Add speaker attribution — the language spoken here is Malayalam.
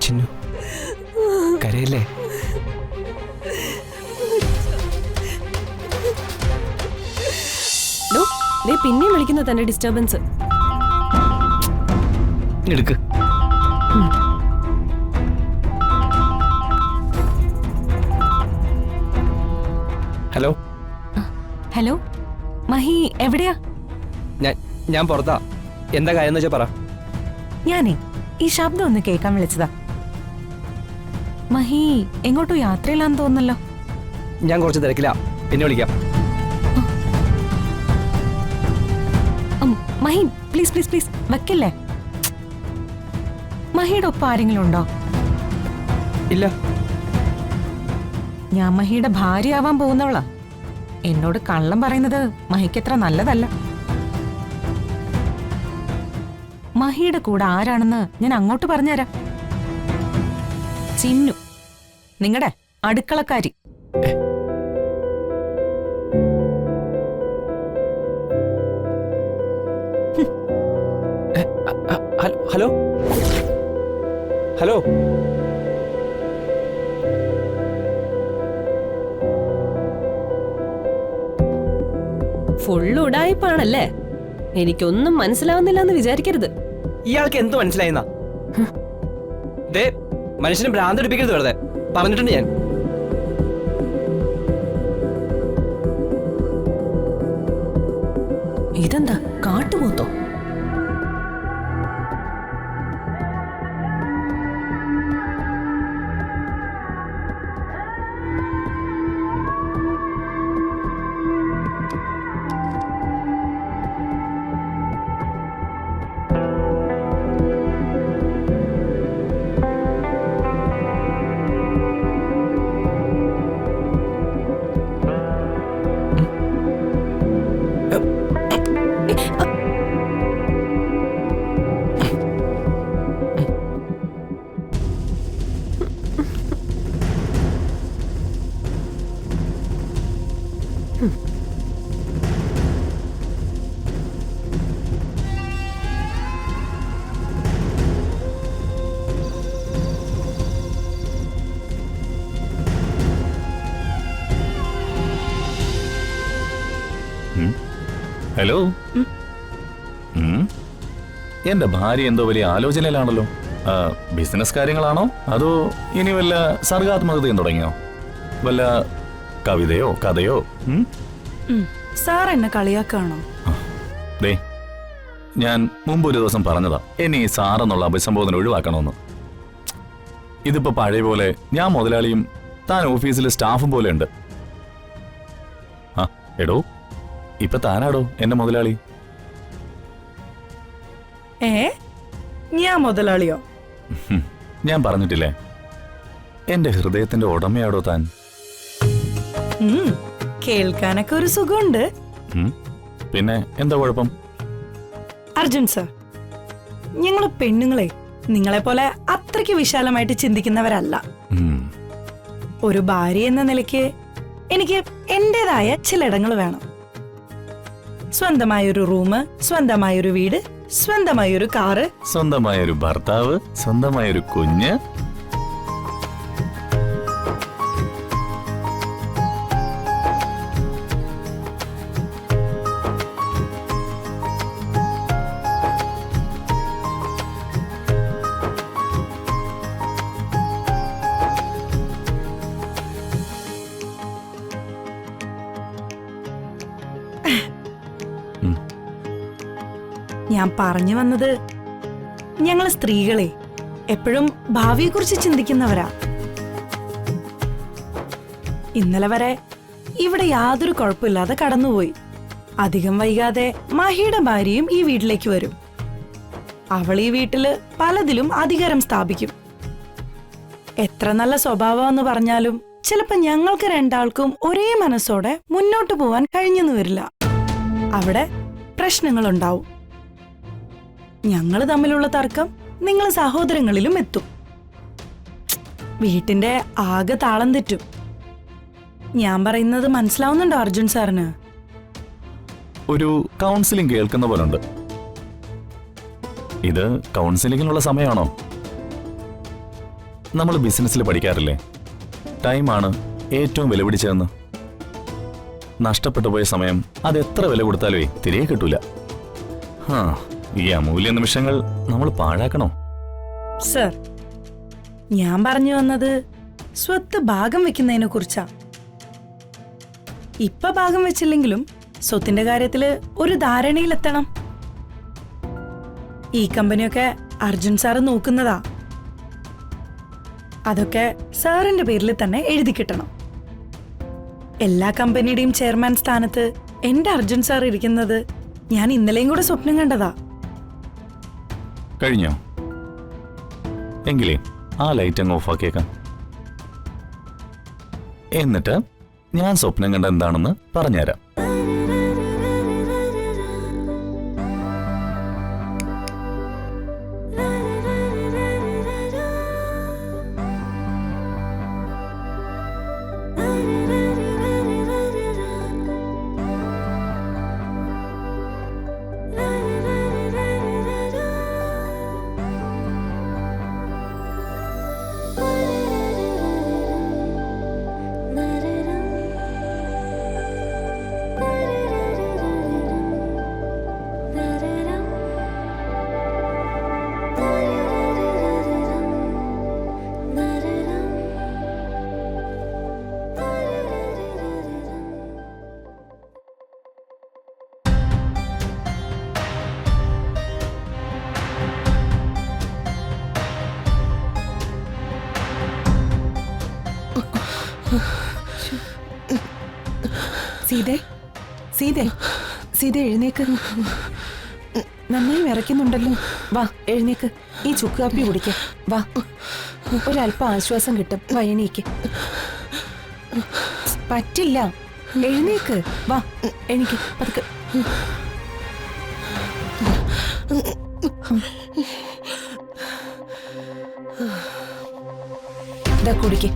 Speaker 1: ചിന്നു കരയല്ലേ?
Speaker 2: പിന്നെയും വിളിക്കുന്ന തന്നെ ഡിസ്റ്റർബൻസ്.
Speaker 1: എടുക്ക്. ഹലോ
Speaker 2: ഹലോ മഹി, എവിടെയാ?
Speaker 1: ഞാൻ പുറത്താ. എന്താ കാര്യം വെച്ചാ പറ.
Speaker 2: ഞാനേ ഈ ശബ്ദം ഒന്ന് കേൾക്കാൻ വിളിച്ചതാ. മഹി എങ്ങോട്ടോ യാത്രയിലാന്ന് തോന്നല്ലോ.
Speaker 1: ഞാൻ കുറച്ച് തിരക്കില്ല, പിന്നെ വിളിക്കാം.
Speaker 2: മഹി പ്ലീസ് പ്ലീസ് പ്ലീസ് വെക്കല്ലേ. മഹിയുടെ ഒപ്പം ആരെങ്കിലും ഉണ്ടോ?
Speaker 1: ഇല്ല.
Speaker 2: ഞാൻ മഹിയുടെ ഭാര്യയാവാൻ പോകുന്നവളാ. എന്നോട് കള്ളം പറയുന്നത് മഹിക്ക് അത്ര നല്ലതല്ല. മഹിയുടെ കൂടെ ആരാണെന്ന് ഞാൻ അങ്ങോട്ട് പറഞ്ഞുതരാം. ചിന്നു, നിങ്ങളുടെ അടുക്കളക്കാരി.
Speaker 1: ഹലോ ഹലോ
Speaker 2: ഫുള്ള് ഉടായിപ്പാണല്ലേ. എനിക്കൊന്നും മനസ്സിലാവുന്നില്ല എന്ന് വിചാരിക്കരുത്.
Speaker 1: ഇയാൾക്ക് എന്ത് മനസ്സിലായിന്നാ? മനുഷ്യനെ ഭ്രാന്ത് എടുപ്പിക്കരുത്. വെറുതെ പറഞ്ഞിട്ടുണ്ട് ഞാൻ.
Speaker 2: ഇതെന്താ കാട്ടുപോത്തോ?
Speaker 3: ഹലോ. എന്റെ ഭാര്യ എന്തോ വലിയ ആലോചനയിലാണല്ലോ. ബിസിനസ് കാര്യങ്ങളാണോ അതോ ഇനി വല്ല സർഗാത്മകതയും തുടങ്ങിയോ? വല്ല കവിതയോ കഥയോ?
Speaker 4: സാർ എന്നെ കളിയാക്കാണോ?
Speaker 3: ദേ, ഞാൻ മുമ്പ് ഒരു ദിവസം പറഞ്ഞതാ ഇനി സാറെന്നുള്ള അഭിസംബോധന ഒഴിവാക്കണമെന്ന്. ഇതിപ്പോ പഴയ പോലെ ഞാൻ മുതലാളിയും താൻ ഓഫീസിലെ സ്റ്റാഫും പോലെ ഉണ്ട്. എടോ, ഇപ്പൊ താനാടോ എന്റെ മുതലാളി.
Speaker 4: ഞാൻ മുതലാളിയോ?
Speaker 3: ഞാൻ പറഞ്ഞിട്ടില്ലേ, എന്റെ ഹൃദയത്തിന്റെ ഉടമയാടോ താൻ.
Speaker 4: കേൾക്കാനൊക്കെ ഒരു സുഖമുണ്ട്.
Speaker 3: പിന്നെ എന്താ കുഴപ്പം?
Speaker 4: അർജുൻ സർ, ഞങ്ങള് പെണ്ണുങ്ങളെ നിങ്ങളെ പോലെ അത്രയ്ക്ക് വിശാലമായിട്ട് ചിന്തിക്കുന്നവരല്ല. ഒരു ഭാര്യ എന്ന നിലയ്ക്ക് എനിക്ക് എന്റേതായ ചിലയിടങ്ങൾ വേണം. സ്വന്തമായൊരു റൂം, സ്വന്തമായൊരു വീട്, സ്വന്തമായൊരു കാറ്,
Speaker 3: സ്വന്തമായൊരു ഭർത്താവ്, സ്വന്തമായൊരു കുഞ്ഞ്.
Speaker 4: ഞാൻ പറഞ്ഞു വന്നത്, ഞങ്ങള് സ്ത്രീകളെ എപ്പോഴും ഭാവിയെക്കുറിച്ച് ചിന്തിക്കുന്നവരാ. ഇന്നലെ വരെ ഇവിടെ യാതൊരു കുഴപ്പമില്ലാതെ കടന്നുപോയി. അധികം വൈകാതെ മഹിയുടെ ഭാര്യയും ഈ വീട്ടിലേക്ക് വരും. അവൾ ഈ വീട്ടില് പലതിലും അധികാരം സ്ഥാപിക്കും. എത്ര നല്ല സ്വഭാവമെന്ന് പറഞ്ഞാലും ചിലപ്പോ ഞങ്ങൾക്ക് രണ്ടാൾക്കും ഒരേ മനസ്സോടെ മുന്നോട്ട് പോവാൻ കഴിഞ്ഞെന്ന് വരില്ല. അവിടെ പ്രശ്നങ്ങളുണ്ടാവും. ഞങ്ങള് തമ്മിലുള്ള തർക്കം നിങ്ങൾ സഹോദരങ്ങളിലും എത്തും. വീട്ടിന്റെ ആകെ താളം തെറ്റും. ഞാൻ പറയുന്നത് മനസ്സിലാവുന്നുണ്ടോ അർജുൻ സാറിന്?
Speaker 3: ഒരു കൗൺസിലിംഗ് കേൾക്കുന്ന പോലുണ്ട്. ഇത് കൗൺസിലിംഗിനുള്ള സമയമാണോ? നമ്മൾ ബിസിനസ്സിൽ പഠിക്കാറില്ലേ, ടൈമാണ് ഏറ്റവും വില പിടിച്ചതെന്ന്. നഷ്ടപ്പെട്ടു പോയ സമയം അത് എത്ര വില കൊടുത്താലേ തിരികെ കിട്ടൂല. ഈ അമൂല്യ നിമിഷങ്ങൾ നമ്മൾ പാഴാക്കണോ?
Speaker 4: സർ, ഞാൻ പറഞ്ഞു വന്നത് സ്വത്ത് ഭാഗം വെക്കുന്നതിനെ കുറിച്ചാ. ഇപ്പൊ ഭാഗം വെച്ചില്ലെങ്കിലും സ്വത്തിന്റെ കാര്യത്തില് ഒരു ധാരണയിലെത്തണം. ഈ കമ്പനിയൊക്കെ അർജുൻ സാറ് നോക്കുന്നതാ. അതൊക്കെ സാറിന്റെ പേരിൽ തന്നെ എഴുതി കിട്ടണം. എല്ലാ കമ്പനിയുടെയും ചെയർമാൻ സ്ഥാനത്ത് എന്റെ അർജുൻ സാർ ഇരിക്കുന്നത് ഞാൻ ഇന്നലെയും കൂടെ സ്വപ്നം കണ്ടതാ.
Speaker 3: കഴിഞ്ഞോ? എങ്കിലേ ആ ലൈറ്റ് അങ്ങ് ഓഫാക്കിയേക്കാം. എന്നിട്ട് ഞാൻ സ്വപ്നം കണ്ട എന്താണെന്ന് പറഞ്ഞുതരാം.
Speaker 2: സീതേ, സീതേ, സീത എഴുന്നേക്ക്. നന്നായി വിറയ്ക്കുന്നുണ്ടല്ലോ. വാ എഴുന്നേക്ക്, ഈ ചുക്ക് കാപ്പി കുടിക്കാം. വാ, ഒരല്പം ആശ്വാസം കിട്ടും. വാ എണീക്ക്. പറ്റില്ല, എഴുന്നേക്ക്. വാ എണീക്ക് പതുക്കെ. ഇതാ കുടിക്ക്.